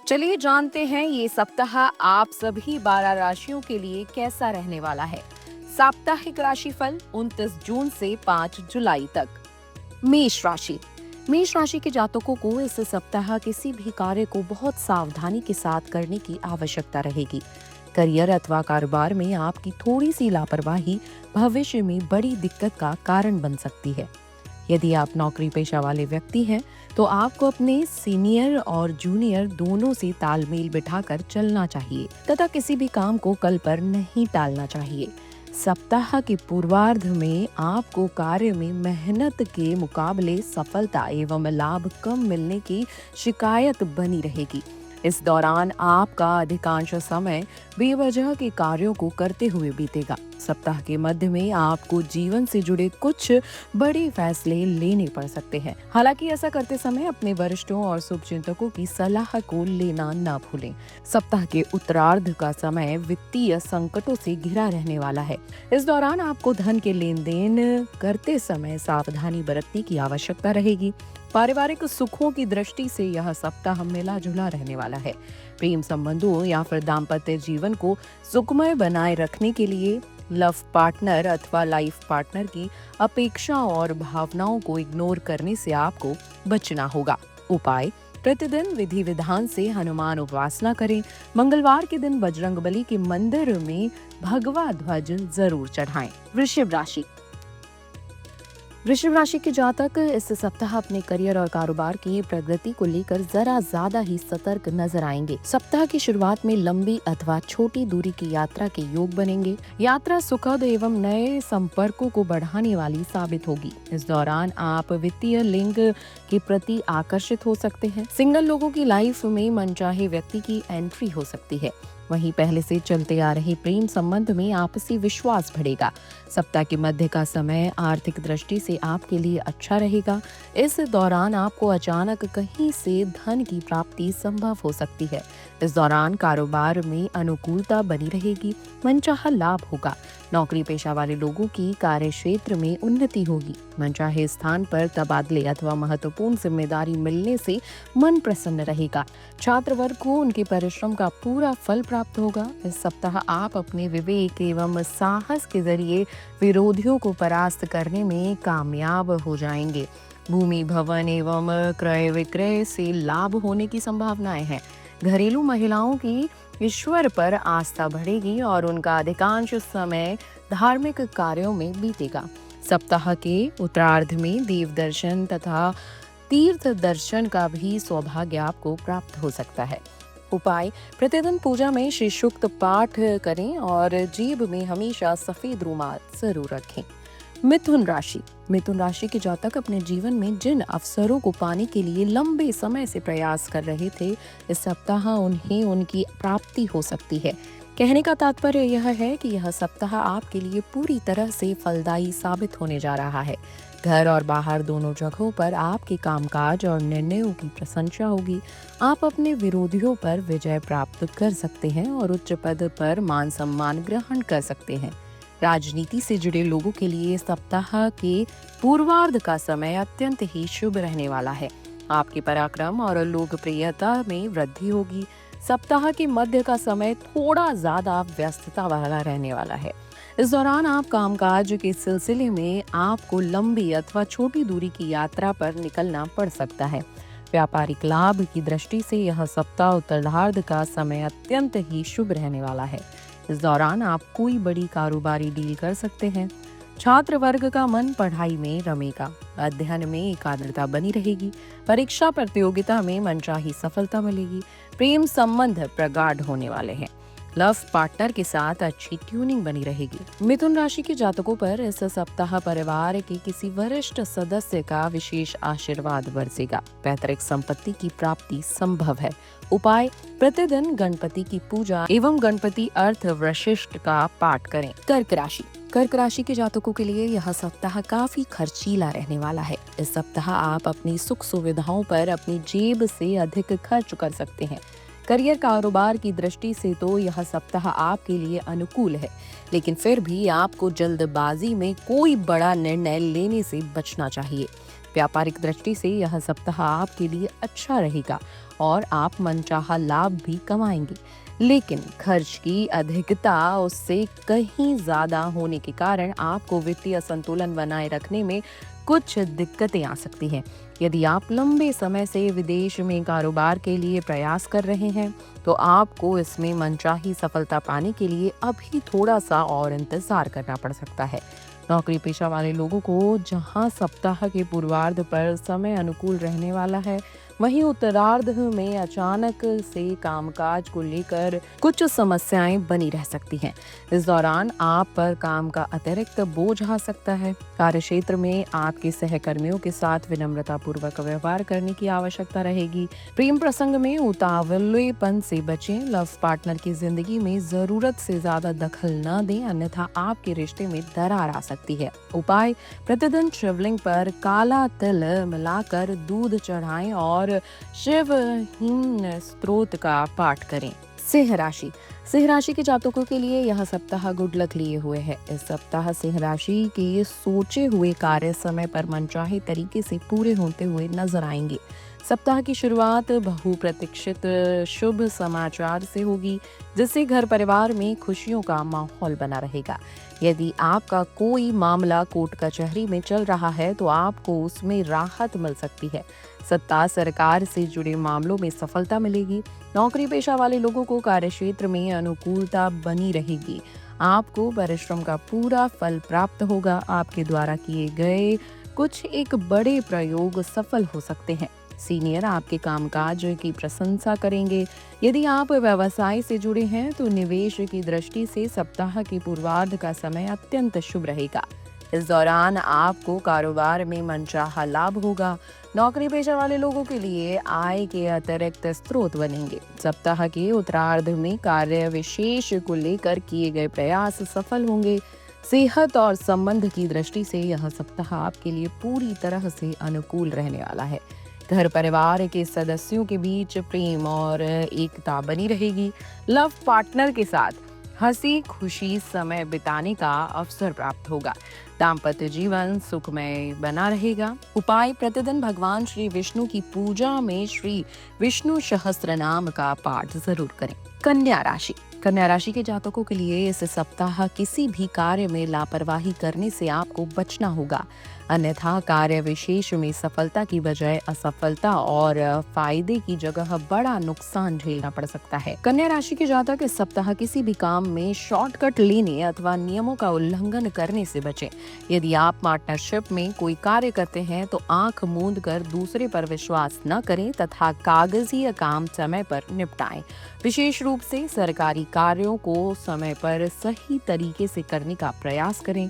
चलिए जानते हैं ये सप्ताह आप सभी 12 राशियों के लिए कैसा रहने वाला है। साप्ताहिक राशिफल 29 जून से 5 जुलाई तक। मेष राशि। मेष राशि के जातकों को इस सप्ताह किसी भी कार्य को बहुत सावधानी के साथ करने की आवश्यकता रहेगी। करियर अथवा कारोबार में आपकी थोड़ी सी लापरवाही भविष्य में बड़ी दिक्कत का कारण बन सकती है। यदि आप नौकरी पेशा वाले व्यक्ति हैं तो आपको अपने सीनियर और जूनियर दोनों से तालमेल बिठाकर चलना चाहिए तथा किसी भी काम को कल पर नहीं टालना चाहिए। सप्ताह के पूर्वार्ध में आपको कार्य में मेहनत के मुकाबले सफलता एवं लाभ कम मिलने की शिकायत बनी रहेगी। इस दौरान आपका अधिकांश समय बेवजह के कार्यों को करते हुए बीतेगा। सप्ताह के मध्य में आपको जीवन से जुड़े कुछ बड़े फैसले लेने पड़ सकते हैं। हालांकि ऐसा करते समय अपने वरिष्ठों और शुभचिंतकों की सलाह को लेना न भूलें। सप्ताह के उत्तरार्ध का समय वित्तीय संकटों से घिरा रहने वाला है। इस दौरान आपको धन के लेन देन करते समय सावधानी बरतने की आवश्यकता रहेगी। पारिवारिक सुखों की दृष्टि से यह सप्ताह मिला जुला रहने वाला है। प्रेम संबंधों या फिर दाम्पत्य जीवन को सुखमय बनाए रखने के लिए लव पार्टनर अथवा लाइफ पार्टनर की अपेक्षा और भावनाओं को इग्नोर करने से आपको बचना होगा। उपाय: प्रतिदिन विधि विधान से हनुमान उपासना करें। मंगलवार के दिन बजरंगबली के मंदिर में भगवा ध्वज जरूर चढ़ाएं। वृषभ राशि। वृषभ राशि के जातक इस सप्ताह अपने करियर और कारोबार की प्रगति को लेकर जरा ज्यादा ही सतर्क नजर आएंगे। सप्ताह की शुरुआत में लंबी अथवा छोटी दूरी की यात्रा के योग बनेंगे। यात्रा सुखद एवं नए संपर्कों को बढ़ाने वाली साबित होगी। इस दौरान आप वित्तीय लिंक के प्रति आकर्षित हो सकते हैं। सिंगल लोगों की लाइफ में मनचाहे व्यक्ति की एंट्री हो सकती है। वहीं पहले से चलते आ रहे प्रेम संबंध में आपसी विश्वास बढ़ेगा। सप्ताह के मध्य का समय आर्थिक दृष्टि से आपके लिए अच्छा रहेगा। इस दौरान आपको अचानक कहीं से धन की प्राप्ति संभव हो सकती है। इस दौरान कारोबार में अनुकूलता बनी रहेगी। मनचाहा लाभ होगा। नौकरी पेशा वाले लोगों की कार्य क्षेत्र में उन्नति होगी। मनचाहे स्थान पर तबादले अथवा महत्वपूर्ण जिम्मेदारी मिलने से मन प्रसन्न रहेगा। छात्र वर्ग को उनके परिश्रम का पूरा फल प्राप्त होगा। इस सप्ताह आप अपने विवेक एवं साहस के जरिए विरोधियों को परास्त करने में कामयाब हो जाएंगे। भूमि भवन एवं क्रय विक्रय से लाभ होने की संभावनाएं हैं। घरेलू महिलाओं की ईश्वर पर आस्था बढ़ेगी और उनका अधिकांश समय धार्मिक कार्यों में बीतेगा। सप्ताह के उत्तरार्ध में देव दर्शन तथा तीर्थ दर्शन का भी सौभाग्य आपको प्राप्त हो सकता है। उपाय: प्रतिदिन पूजा में श्री सूक्त पाठ करें और जेब में हमेशा सफेद रुमाल जरूर रखें। मिथुन राशि। मिथुन राशि के जातक अपने जीवन में जिन अवसरों को पाने के लिए लंबे समय से प्रयास कर रहे थे, इस सप्ताह उन्हें उनकी प्राप्ति हो सकती है। कहने का तात्पर्य यह है कि यह सप्ताह आपके लिए पूरी तरह से फलदायी साबित होने जा रहा है। घर और बाहर दोनों जगहों पर आपके कामकाज और निर्णयों की प्रशंसा होगी। आप अपने विरोधियों पर विजय प्राप्त कर सकते हैं और उच्च पद पर मान सम्मान ग्रहण कर सकते हैं। राजनीति से जुड़े लोगों के लिए सप्ताह के पूर्वार्ध का समय अत्यंत ही शुभ रहने वाला है। आपके पराक्रम और लोकप्रियता में वृद्धि होगी। सप्ताह के मध्य का समय थोड़ा ज्यादा व्यस्तता वाला रहने वाला है। इस दौरान आप कामकाज के सिलसिले में आपको लंबी अथवा छोटी दूरी की यात्रा पर निकलना पड़ सकता है। व्यापारिक लाभ की दृष्टि से यह सप्ताह उत्तरार्ध का समय अत्यंत ही शुभ रहने वाला है। इस दौरान आप कोई बड़ी कारोबारी डील कर सकते हैं। छात्र वर्ग का मन पढ़ाई में रमेगा। अध्ययन में एकाग्रता बनी रहेगी। परीक्षा प्रतियोगिता में मनचाही सफलता मिलेगी। प्रेम संबंध प्रगाढ़ होने वाले हैं। लव पार्टनर के साथ अच्छी ट्यूनिंग बनी रहेगी। मिथुन राशि के जातकों पर इस सप्ताह परिवार के किसी वरिष्ठ सदस्य का विशेष आशीर्वाद बरसेगा। पैतृक संपत्ति की प्राप्ति संभव है। उपाय: प्रतिदिन गणपति की पूजा एवं गणपति अर्थ वशिष्ठ का पाठ करें। कर्क राशि। कर्क राशि के जातकों के लिए यह सप्ताह काफी खर्चीला रहने वाला है। इस सप्ताह आप अपनी सुख सुविधाओं पर अपनी जेब से अधिक खर्च कर सकते हैं। करियर कारोबार की दृष्टि से तो यह सप्ताह आपके लिए अनुकूल है, लेकिन फिर भी आपको जल्दबाजी में कोई बड़ा निर्णय लेने से बचना चाहिए। व्यापारिक दृष्टि से यह सप्ताह आपके लिए अच्छा रहेगा और आप मनचाहा लाभ भी कमाएंगे, लेकिन खर्च की अधिकता उससे कहीं ज्यादा होने के कारण आपको वित्तीय संतुलन बनाए रखने में कुछ दिक्कतें आ सकती हैं। यदि आप लंबे समय से विदेश में कारोबार के लिए प्रयास कर रहे हैं, तो आपको इसमें मनचाही सफलता पाने के लिए अभी थोड़ा सा और इंतजार करना पड़ सकता है। नौकरी पेशा वाले लोगों को जहां सप्ताह के पूर्वार्ध पर समय अनुकूल रहने वाला है, वहीं उत्तरार्ध में अचानक से कामकाज को लेकर कुछ समस्याएं बनी रह सकती हैं। इस दौरान आप पर काम का अतिरिक्त बोझ आ सकता है। कार्यक्षेत्र में आपके सहकर्मियों के साथ विनम्रता पूर्वक व्यवहार करने की आवश्यकता रहेगी। प्रेम प्रसंग में उतावलेपन से बचें। लव पार्टनर की जिंदगी में जरूरत से ज्यादा दखल न दें, अन्यथा आपके रिश्ते में दरार आ सकती है। उपाय: प्रतिदिन शिवलिंग पर काला तिल मिलाकर दूध चढ़ाएं और शिव हिम स्त्रोत का पाठ करें। सिंह राशि के जातकों के लिए यह सप्ताह गुड लक लिए हुए है। इस सप्ताह सिंह राशि के सोचे हुए कार्य समय पर मनचाहे तरीके से पूरे होते हुए नजर आएंगे। सप्ताह की शुरुआत बहुप्रतीक्षित शुभ समाचार से होगी, जिससे घर परिवार में खुशियों का माहौल बना रहेगा। यदि आपका कोई मामला कोर्ट कचहरी में चल रहा है, तो आपको उसमें राहत मिल सकती है। सत्ता सरकार से जुड़े मामलों में सफलता मिलेगी। नौकरी पेशा वाले लोगों को कार्यक्षेत्र में अनुकूलता बनी रहेगी। आपको परिश्रम का पूरा फल प्राप्त होगा। आपके द्वारा किए गए कुछ एक बड़े प्रयोग सफल हो सकते हैं। सीनियर आपके कामकाज की प्रशंसा करेंगे। यदि आप व्यवसाय से जुड़े हैं, तो निवेश की दृष्टि से सप्ताह के पूर्वार्ध का समय अत्यंत शुभ रहेगा। इस दौरान आपको कारोबार में मनचाहा लाभ होगा। नौकरी पेशा वाले लोगों के लिए आय के अतिरिक्त स्रोत बनेंगे। सप्ताह के उत्तरार्ध में कार्य विशेष को लेकर किए गए प्रयास सफल होंगे। सेहत और संबंध की दृष्टि से यह सप्ताह आपके लिए पूरी तरह से अनुकूल रहने वाला है। घर परिवार के सदस्यों के बीच प्रेम और एकता बनी रहेगी। लव पार्टनर के साथ हंसी खुशी समय बिताने का अवसर प्राप्त होगा। दाम्पत्य जीवन सुखमय बना रहेगा। उपाय: प्रतिदिन भगवान श्री विष्णु की पूजा में श्री विष्णु सहस्त्र नाम का पाठ जरूर करें। कन्या राशि के जातकों के लिए इस सप्ताह किसी भी कार्य में लापरवाही करने से आपको बचना होगा, अन्यथा कार्य विशेष में सफलता की बजाय असफलता और फायदे की जगह बड़ा नुकसान झेलना पड़ सकता है। कन्या राशि के जातक इस सप्ताह किसी भी काम में शॉर्टकट लेने अथवा नियमों का उल्लंघन करने से बचें। यदि आप पार्टनरशिप में कोई कार्य करते हैं, तो आंख मूंद कर दूसरे पर विश्वास न करें तथा कागजी काम समय पर निपटाएं। विशेष रूप से सरकारी कार्यों को समय पर सही तरीके से करने का प्रयास करें।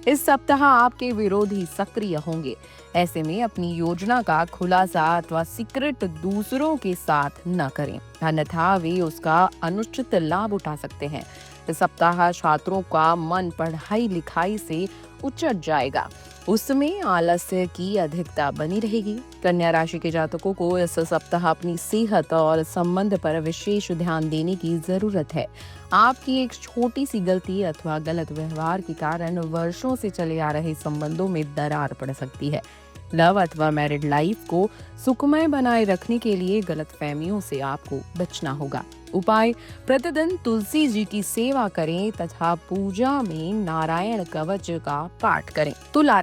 इस सप्ताह आपके विरोधी सक्रिय होंगे। ऐसे में अपनी योजना का खुलासा अथवा सीक्रेट दूसरों के साथ न करें, अन्यथा वे उसका अनुचित लाभ उठा सकते हैं। इस सप्ताह छात्रों का मन पढ़ाई लिखाई से उचट जाएगा, उसमें आलस्य की अधिकता बनी रहेगी। कन्या राशि के जातकों को इस सप्ताह अपनी सेहत और संबंध पर विशेष ध्यान देने की जरूरत है। आपकी एक छोटी सी गलती अथवा गलत व्यवहार के कारण वर्षों से चले आ रहे संबंधों में दरार पड़ सकती है। लव अथवा मैरिड लाइफ को सुखमय बनाए रखने के लिए गलतफहमियों से आपको बचना होगा। उपाय: प्रतिदिन तुलसी जी की सेवा करें तथा पूजा में नारायण कवच का पाठ करें। तुला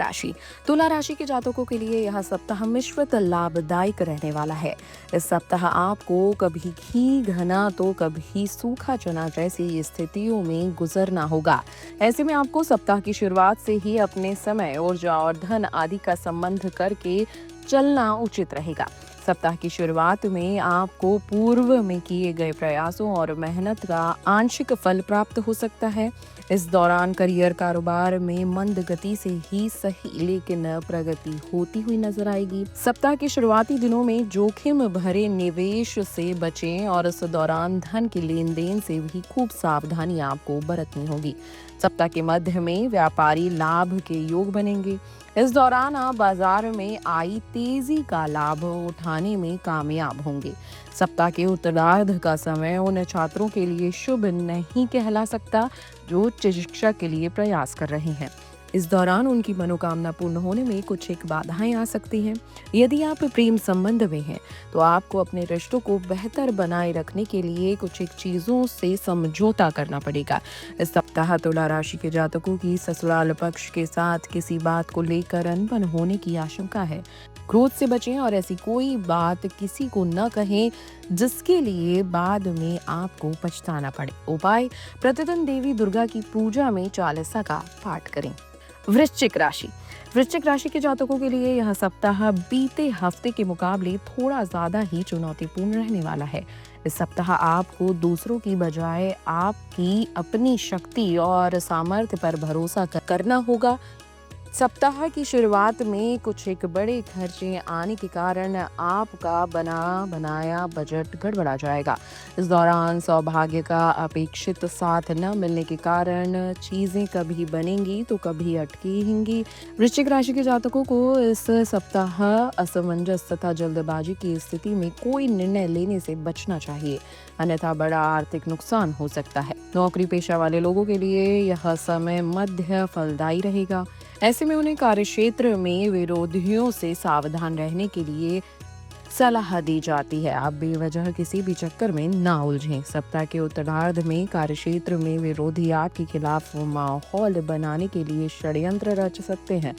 राशि के जातकों के लिए यह सप्ताह मिश्रित लाभदायक रहने वाला है। इस सप्ताह आपको कभी घी घना तो कभी सूखा चना जैसी स्थितियों में गुजरना होगा। ऐसे में आपको सप्ताह की शुरुआत से ही अपने समय, ऊर्जा और धन आदि का संबंध करके चलना उचित रहेगा। सप्ताह की शुरुआत में आपको पूर्व में किए गए प्रयासों और मेहनत का आंशिक फल प्राप्त हो सकता है। इस दौरान करियर कारोबार में मंद गति से ही सही लेकिन प्रगति होती हुई नजर आएगी। सप्ताह के शुरुआती दिनों में जोखिम भरे निवेश से बचें और इस दौरान धन के लेन देन से भी खूब सावधानी आपको बरतनी होगी। सप्ताह के मध्य में व्यापारी लाभ के योग बनेंगे। इस दौरान आप बाजार में आई तेजी का लाभ उठाने में कामयाब होंगे। सप्ताह के उत्तरार्ध का समय उन छात्रों के लिए शुभ नहीं कहला सकता जो उच्च शिक्षा के लिए प्रयास कर रहे हैं। इस दौरान उनकी मनोकामना पूर्ण होने में कुछ एक बाधाएं आ सकती हैं। यदि आप प्रेम संबंध में हैं तो आपको अपने रिश्तों को बेहतर बनाए रखने के लिए कुछ एक चीजों से समझौता करना पड़ेगा। इस सप्ताह तुला राशि के जातकों की ससुराल पक्ष के साथ किसी बात को लेकर अनबन होने की आशंका है। क्रोध से बचें और ऐसी कोई बात किसी को न कहें जिसके लिए बाद में आपको पछताना पड़े। उपाय, प्रतिदिन देवी दुर्गा की पूजा में चालीसा का पाठ करें। वृश्चिक राशि। वृश्चिक राशि के जातकों के लिए यह सप्ताह बीते हफ्ते के मुकाबले थोड़ा ज्यादा ही चुनौतीपूर्ण रहने वाला है। इस सप्ताह आपको दूसरों की बजाय आपकी अपनी शक्ति और सामर्थ्य पर भरोसा करना होगा। सप्ताह की शुरुआत में कुछ एक बड़े खर्चे आने के कारण आपका बनाया बजट गड़बड़ा जाएगा। इस दौरान सौभाग्य का अपेक्षित साथ न मिलने के कारण चीजें कभी बनेंगी तो कभी अटकेंगी। वृश्चिक राशि के जातकों को इस सप्ताह असमंजस तथा जल्दबाजी की स्थिति में कोई निर्णय लेने से बचना चाहिए, अन्यथा बड़ा आर्थिक नुकसान हो सकता है। नौकरी पेशा वाले लोगों के लिए यह समय मध्य फलदायी रहेगा। ऐसे में उन्हें कार्यक्षेत्र में विरोधियों से सावधान रहने के लिए सलाह दी जाती है। आप बेवजह किसी भी चक्कर में ना उलझें। सप्ताह के उत्तरार्ध में कार्यक्षेत्र में विरोधी आपके खिलाफ माहौल बनाने के लिए षड्यंत्र रच सकते हैं।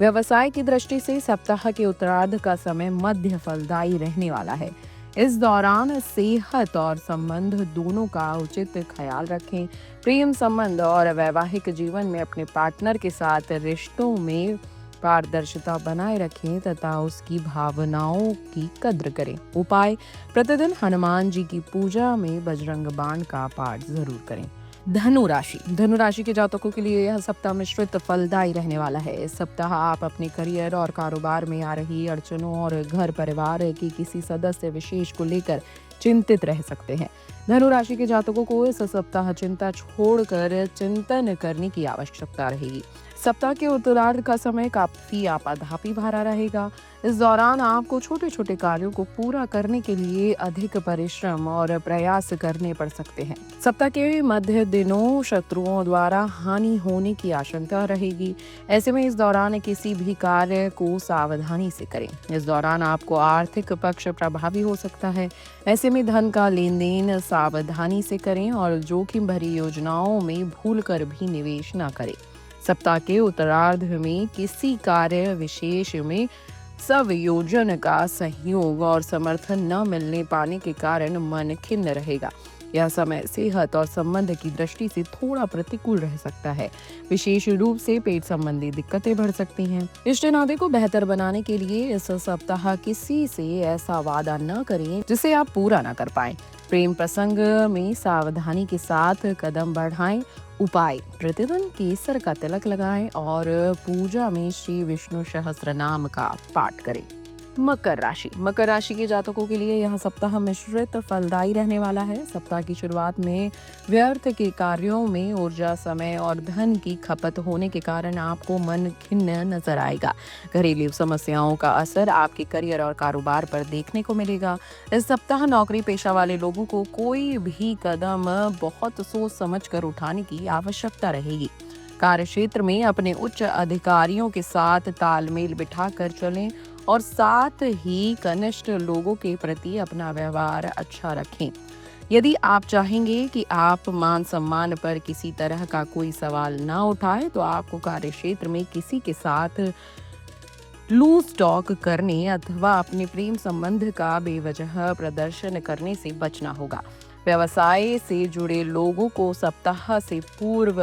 व्यवसाय की दृष्टि से सप्ताह के उत्तरार्ध का समय मध्य फलदायी रहने वाला है। इस दौरान सेहत और संबंध दोनों का उचित ख्याल रखें। प्रेम संबंध और वैवाहिक जीवन में अपने पार्टनर के साथ रिश्तों में पारदर्शिता बनाए रखें तथा उसकी भावनाओं की कद्र करें। उपाय, प्रतिदिन हनुमान जी की पूजा में बजरंग बाण का पाठ जरूर करें। धनु राशि। धनु राशि के जातकों के लिए यह सप्ताह मिश्रित फलदायी रहने वाला है। इस सप्ताह आप अपने करियर और कारोबार में आ रही अड़चनों और घर परिवार के किसी सदस्य विशेष को लेकर चिंतित रह सकते हैं। धनु राशि के जातकों को इस सप्ताह चिंता छोड़कर चिंतन करने की आवश्यकता रहेगी। सप्ताह के उत्तरार्ध का समय काफी आपाधापी भरा रहेगा। इस दौरान आपको छोटे छोटे कार्यों को पूरा करने के लिए अधिक परिश्रम और प्रयास करने पड़ सकते हैं। सप्ताह के मध्य दिनों शत्रुओं द्वारा हानि होने की आशंका रहेगी। ऐसे में इस दौरान किसी भी कार्य को सावधानी से करें। इस दौरान आपको आर्थिक पक्ष प्रभावी हो सकता है। ऐसे में धन का लेन देन सावधानी से करें और जोखिम भरी योजनाओं में भूलकर भी निवेश न करें। सप्ताह के उत्तरार्ध में किसी कार्य विशेष में संयोजन का सहयोग और समर्थन न मिलने पाने के कारण मन खिन्न रहेगा। यह समय सेहत और संबंध की दृष्टि से थोड़ा प्रतिकूल रह सकता है। विशेष रूप से पेट संबंधी दिक्कतें बढ़ सकती हैं। इष्ट नाते को बेहतर बनाने के लिए इस सप्ताह किसी से ऐसा वादा न करें जिसे आप पूरा न कर पाएं। प्रेम प्रसंग में सावधानी के साथ कदम बढ़ाएं। उपाय, प्रतिदिन केसर का तिलक लगाएं और पूजा में श्री विष्णु सहस्त्र नाम का पाठ करें। मकर राशि। मकर राशि के जातकों के लिए यह सप्ताह मिश्रित फलदायी रहने वाला है। सप्ताह की शुरुआत में व्यर्थ के कार्यों में ऊर्जा, समय और धन की खपत होने के कारण आपको मन खिन्न नजर आएगा। घरेलू समस्याओं का असर आपके करियर और कारोबार पर देखने को मिलेगा। इस सप्ताह नौकरी पेशा वाले लोगों को कोई भी कदम बहुत सोच समझ कर उठाने की आवश्यकता रहेगी। कार्यक्षेत्र में अपने उच्च अधिकारियों के साथ तालमेल बिठाकर चलें और साथ ही कनिष्ठ लोगों के प्रति अपना व्यवहार अच्छा रखें। यदि आप चाहेंगे कि आप मान सम्मान पर किसी तरह का कोई सवाल ना उठाए तो आपको कार्यक्षेत्र में किसी के साथ लूज टॉक करने अथवा अपने प्रेम संबंध का बेवजह प्रदर्शन करने से बचना होगा। व्यवसाय से जुड़े लोगों को सप्ताह से पूर्व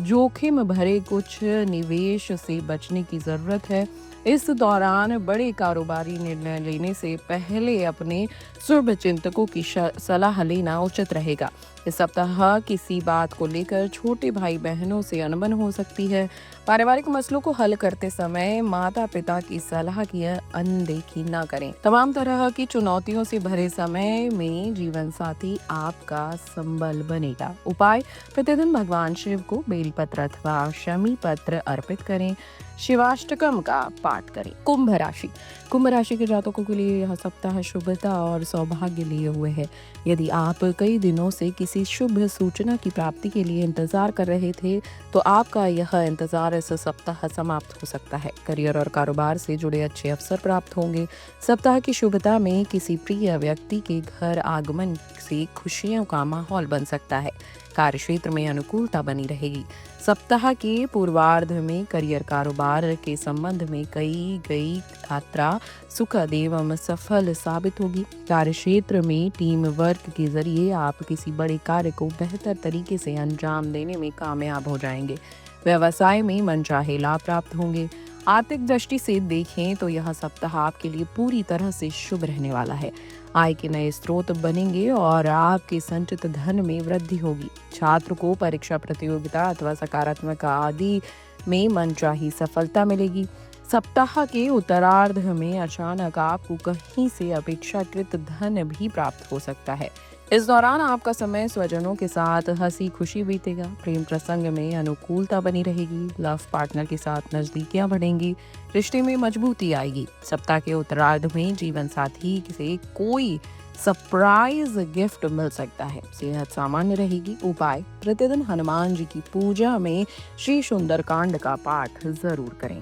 जोखिम भरे कुछ निवेश से बचने की जरूरत है। इस दौरान बड़े कारोबारी निर्णय लेने से पहले अपने शुभ चिंतकों की सलाह लेना उचित रहेगा। इस सप्ताह किसी बात को लेकर छोटे भाई बहनों से अनबन हो सकती है। पारिवारिक मसलों को हल करते समय माता पिता की सलाह की अनदेखी न करें। तमाम तरह की चुनौतियों से भरे समय में जीवन साथी आपका संबल बनेगा। उपाय, प्रतिदिन भगवान शिव को बेलपत्र अथवा शमी पत्र अर्पित करें। शिवाष्टकम का पाठ करें। कुंभ राशि। कुंभ राशि के जातकों के लिए यह सप्ताह शुभता और सौभाग्य लिए हुए है। यदि आप कई दिनों से किसी शुभ सूचना की प्राप्ति के लिए इंतजार कर रहे थे, तो आपका यह इंतजार इस सप्ताह समाप्त हो सकता है। करियर और कारोबार से जुड़े अच्छे अवसर प्राप्त होंगे। सप्ताह की शुभता में किसी प्रिय व्यक्ति के घर आगमन से खुशियों का माहौल बन सकता है। कार्य क्षेत्र में अनुकूलता बनी रहेगी। सप्ताह के पूर्वार्ध में करियर कारोबार के संबंध में कई गई यात्रा सुखद एवं सफल साबित होगी। कार्य क्षेत्र में टीम वर्क के जरिए आप किसी बड़े कार्य को बेहतर तरीके से अंजाम देने में कामयाब हो जाएंगे। व्यवसाय में मनचाहे लाभ प्राप्त होंगे। आर्थिक दृष्टि से देखें तो यह सप्ताह आपके लिए पूरी तरह से शुभ रहने वाला है। आय के नए स्रोत बनेंगे और आपके संचित धन में वृद्धि होगी। छात्र को परीक्षा प्रतियोगिता अथवा सकारात्मक आदि में मनचाही सफलता मिलेगी। सप्ताह के उत्तरार्ध में अचानक आपको कहीं से अपेक्षाकृत धन भी प्राप्त हो सकता है। इस दौरान आपका समय स्वजनों के साथ हंसी खुशी बीतेगा। प्रेम प्रसंग में अनुकूलता बनी रहेगी। लव पार्टनर के साथ नजदीकियां बढ़ेंगी। रिश्ते में मजबूती आएगी। सप्ताह के उत्तरार्ध में जीवन साथी से कोई सरप्राइज गिफ्ट मिल सकता है। सेहत सामान्य रहेगी। उपाय: प्रतिदिन हनुमान जी की पूजा में श्री सुंदरकांड का पाठ जरूर करें।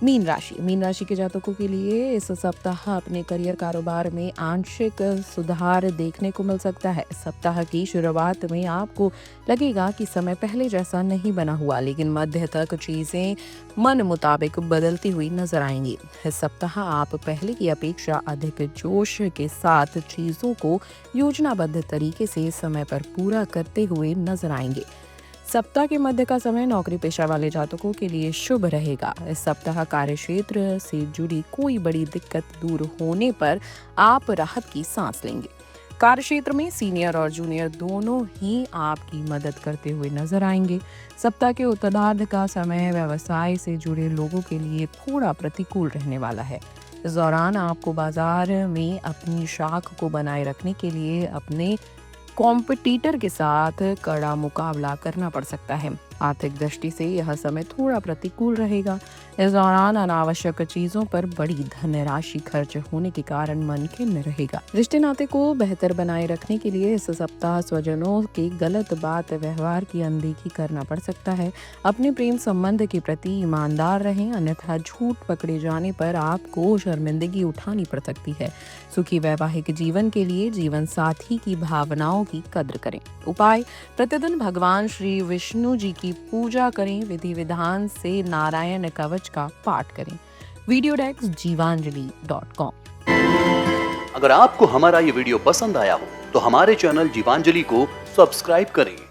मीन राशि के जातकों के लिए इस सप्ताह अपने करियर कारोबार में आंशिक सुधार देखने को मिल सकता है। सप्ताह की शुरुआत में आपको लगेगा कि समय पहले जैसा नहीं बना हुआ, लेकिन मध्य तक चीजें मन मुताबिक बदलती हुई नजर आएंगी। इस सप्ताह आप पहले की अपेक्षा अधिक जोश के साथ चीजों को योजनाबद्ध तरीके से समय पर पूरा करते हुए नजर आएंगे। सप्ताह के मध्य का समय नौकरी पेशा वाले जातकों के लिए शुभ रहेगा। इस सप्ताह कार्य क्षेत्र से जुड़ी कोई बड़ी दिक्कत दूर होने पर आप राहत की सांस लेंगे। कार्य क्षेत्र में सीनियर और जूनियर दोनों ही आपकी मदद करते हुए नजर आएंगे। सप्ताह के उत्तरार्ध का समय व्यवसाय से जुड़े लोगों के लिए थोड़ा प्रतिकूल रहने वाला है। इस दौरान आपको बाजार में अपनी शाख को बनाए रखने के लिए अपने कॉम्पिटिटर के साथ कड़ा मुकाबला करना पड़ सकता है। आर्थिक दृष्टि से यह समय थोड़ा प्रतिकूल रहेगा। इस दौरान अनावश्यक चीजों पर बड़ी धनराशि खर्च होने के कारण मन खिन्न रहेगा। रिश्ते नाते को बेहतर बनाए रखने के लिए इस सप्ताह स्वजनों के गलत बात व्यवहार की अनदेखी करना पड़ सकता है। अपने प्रेम संबंध के प्रति ईमानदार रहें, अन्यथा झूठ पकड़े जाने पर आपको शर्मिंदगी उठानी पड़ सकती है। सुखी वैवाहिक जीवन के लिए जीवन साथी की भावनाओं की कद्र करें। उपाय: प्रतिदिन भगवान श्री विष्णु जी की पूजा करें। विधि विधान से नारायण कवच का पाठ करें। Video desk Jeevanjali dot com. अगर आपको हमारा ये वीडियो पसंद आया हो तो हमारे चैनल जीवांजलि को सब्सक्राइब करें